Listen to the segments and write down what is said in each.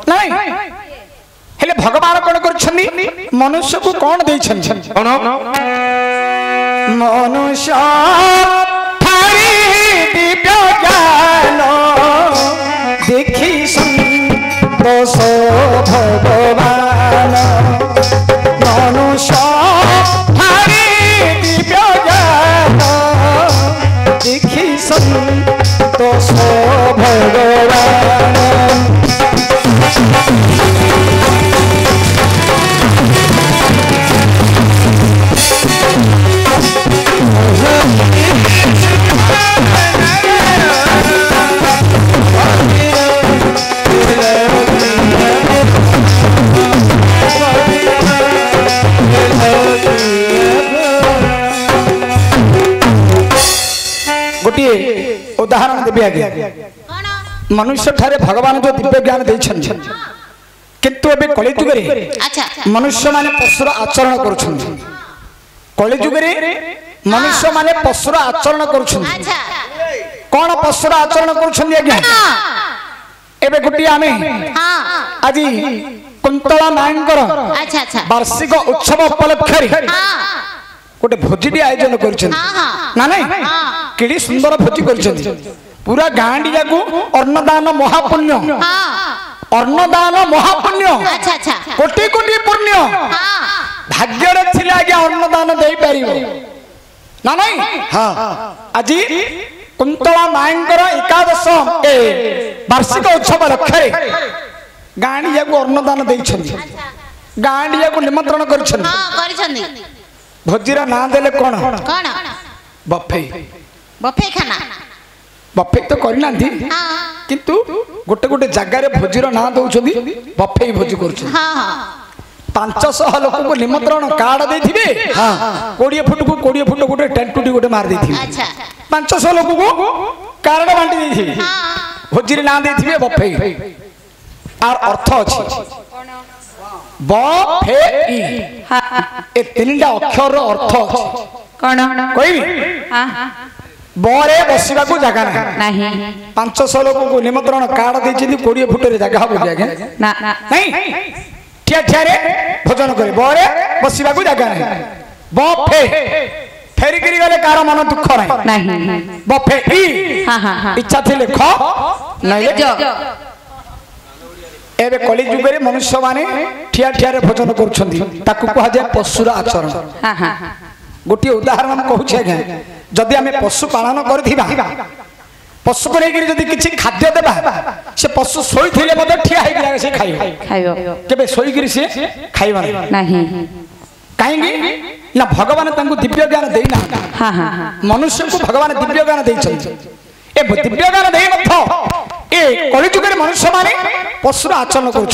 नहीं हेले भगवान कौन कर मनुष्य को कौन दे मनुष्य दिव्य ज्ञान देखी संतोष भगवान मनुष्य दिव्य ज्ञान देखी संतोष भगवान गोटे उदाहरण देवी आगे मनुष्य ठारे भगवान जो दिव्य ज्ञान देछन किंतु एबे कलिजुग रे मनुष्य माने पशुर आचरण करूछन कलिजुग रे मनुष्य माने पशुर आचरण करूछन कोन पशुर आचरण करूछन आज्ञा एबे गोटे आमे आज कुंतला मांकर वार्षिक उत्सव उपलक्ष्य रे गोटे भोजी आयोजन करूछन ना नहीं केड़ी सुंदर भोजी करूछन पूरा गांडी जाकू अन्नदान महापुण्य कोटि कोटि पुण्य भाग्य थिले आज्ञा अन्नदान दे परिबो ना नहीं हां आज कुंतला मांकर एकादश वार्षिक उत्सव लक्ष्य गांडी जाकू अन्नदान देछन गांडी जाकू निमंत्रण करूछन भोजीरा ना देले कोन बफे बफे खाना बफे तो करना किंतु गोटे गोटे जगार भोजीर ना दौरान बफे भोजी कर 500 लोक को निमंत्रण कार्ड दे 20 फुट को 20 फुट गोटे टेंटुटी गोटे मार दे 500 लोक को कार्ड बांटी दे भोजी ना दे बफे आर अर्थ अच्छी बफे ए तीनटा अक्षर अर्थ कौन कोई बरे बसवा को जगह नहीं 500 लोक को निमंत्रण कार्ड दे 20 फुट रे जगह हो गया ना नहीं ठिया ठिया रे भोजन करे बरे बसवा को जगह नहीं बफे फेरी गिरी गले कार मन दुख नहीं बफे ई इच्छा थिले ख नहीं एबे कलि जुग रे मनुष्य माने ठिया ठिया रे भोजन करूछंती ताकू कहा जाय पशुर आचरण गोटे उदाहरण कहूँ जदि आम पशु पालन कर पशु को लेकर जदि किसी खाद्य देवा से पशु शोई थे ठिया से खाइबे शोक सी खाइबा कहीं ना भगवान दिव्य ज्ञान देना मनुष्य को भगवान दिव्य ज्ञान दिव्य ज्ञान दे कलिजुग मनुष्य माने पशुर आचरण कर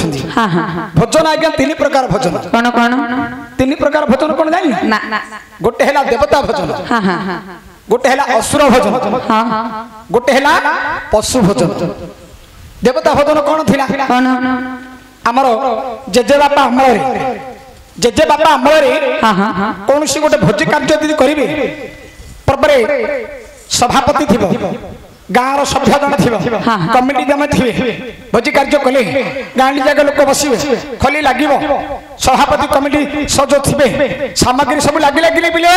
भोजन आज्ञा 3 प्रकार भोजन कौन कौन 3 प्रकार भोजन कौन जानी गोटे है देवता भोजन गोटे है असुर भोजन गोटे है पशु भोजन देवता भोजन कौन थिला आमर जेजे बापा अमल जेजे बापा अमल कौन सी गोटे भोजी कार्य यदि करेंगे पर्व सभापति थी गाँव सभ्य जन थी कमिटी जन थे भोजी कार्य कले गाँ जगह लोक बस खली लगे सभापति कमिटी सजो थे सामग्री सब लगे लगे बिले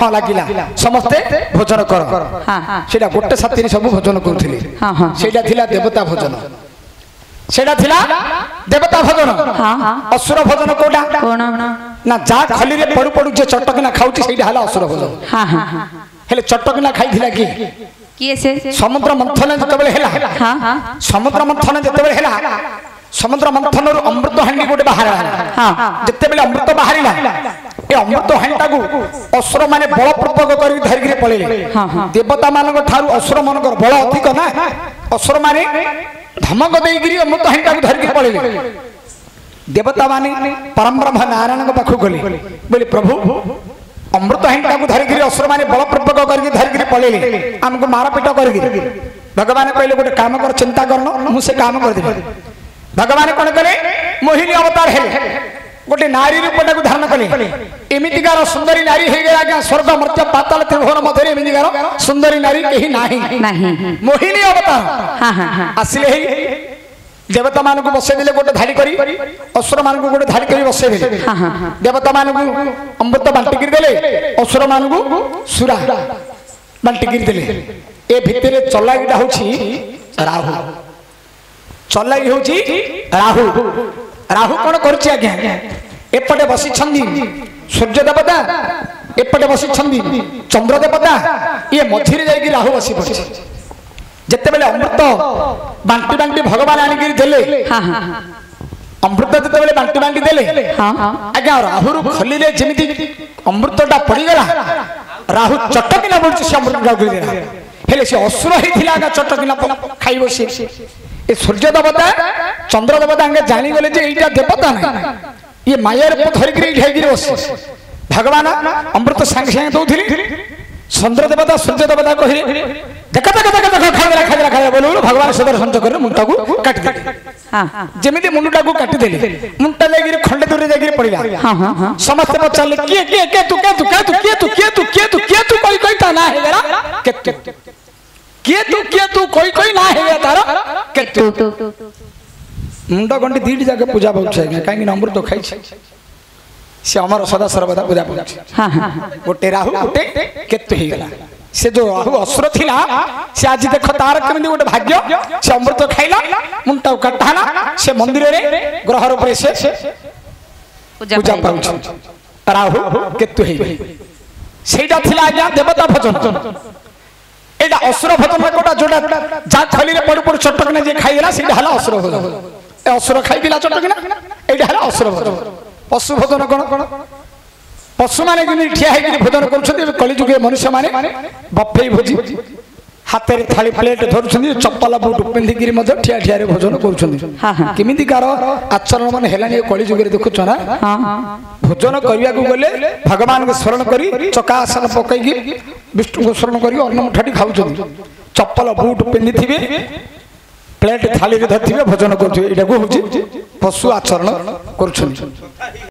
हाँ लगिला समस्ते भोजन कर गोटे साथी सब भोजन करुले देवता भोजन सेटा थिला देवता भोजन असुर भोजन कोडा ना जा खली रे पड़ू पड़ू जे चटकना खाउची सेटा हला असुर भोजन हेले चटकना खाइथिला की से समुद्र मंथन जतबेले हेला समुद्र मंथन जतबेले हेला समुद्र मंथन रु अमृत हांडी गोटे बाहर जतबेले अमृत बाहरिला ए अमृत हांडा को असुर माने बलपूर्वक करी धरिगिरे पळेले देवता मानक थारु असुर मानक बल अधिक ना असुर माने धमक देगिरी अमृत हांडा को धरिगिरे पळेले देवता माने परम ब्रह्म नारायण को पाखु गले बोले प्रभु अमृत हांडा को धरिगिरी असुर माने बलपूर्वक करी धरिगिरे पळेले हमको मारपीट करी भगवान कहले गोटे काम कर चिंता करनो मु से काम कर देबे भगवान कोन करे मोहिनी अवतार हेले गोटे नारी रूपटा को धारण कले एमितिकार सुंदरी नारी हे गया आज्ञा स्वर्ग मर्त्य पाताल त्रिभुवन मध्य एमितिकार सुंदरी नारी कहीं नाही मोहिनी अवतार आसिले देवता मान को बसई देले गोटे धाड़ी करी असुर मान को गोटे धाड़ी करी बसई देले देवता मान को अमृत बांटी कर देले असुर मान को सुरा बांटी कर देले ए भितरे चलाईटा होची राहु चलाई होची राहु राहु कोन करछि आज्ञा एपटे बसी छंदी सूर्य देवता एपटे बसी छंदी चंद्र देवता ये मझिरे जाई राहु बसी पड़छि जत्ते बेले अमृत बांटी बांटी भगवान आनी गिर देले अमृत जत्ते बेले बांटी बांटी देले आज्ञा राहु खलिले जेमिति अमृतटा पड़ी गला राहु चटकिना बोलछि से अमृत गिर देला हेले से असुर हिथिला आगा चटकिना खाइबो से ए सूर्य देवता चंद्र देवता अंगे जानी गले जे एटा देवता नै ये मायर को धरि गिर ढाई गिर बस भगवान अमृत संग संग दउथिली चंद्र देवता सूर्य देवता कहि देखा खाई बोलो भगवान सुदर्शन चक्र मुंडा को काट दे जेमिति मुंडा को काटी देले मुंडा जागिर खंडे दूर जागिर पड़िला समस्त पचाले के तू कोई ता ना हे गरा के तू कोई ना हे तार के तू मुंडा गंडी दीडी जाके पूजा पहुंचे काई नंबर तो खाई से अमर सदा सर्वदा पूजा पहुंचे गोटे राहु गोटे केतु हे गला से जो राहु असुर थिला से आज देख तार केमिति गोटे भाग्य से अमृत खाइला मुंडा काटाला से मंदिर रे ग्रह ऊपर से पूजा पाउछ राहु केतु हे सेटा थिला आज्ञा देवता भजन एटा असुर भजन कोटा जोटा जा खली रे पड़ चटकना जे खाइला सेटा हला असुर भजन ए असुर खाइ दिला चटकना एटा हला असुर भजन पशु भजन कोन पशु माने कि ठिया है कि भोजन कर कलिजुगे मनुष्य माने बफे भोजी हाथ में थाली प्लेट धरुछन चप्पल बूट पिंधि ठिया ठिया भोजन करमिति कार आचरण मान है कलिजुगे देखुच ना भोजन करने को गले भगवान को स्मरण कर चका आसन पकईकि विष्णु को स्मरण कर अन्न मुठाटी खाऊ चप्पल बूट पिंधि थे प्लेट थाली धरते भोजन कर पशु आचरण कर।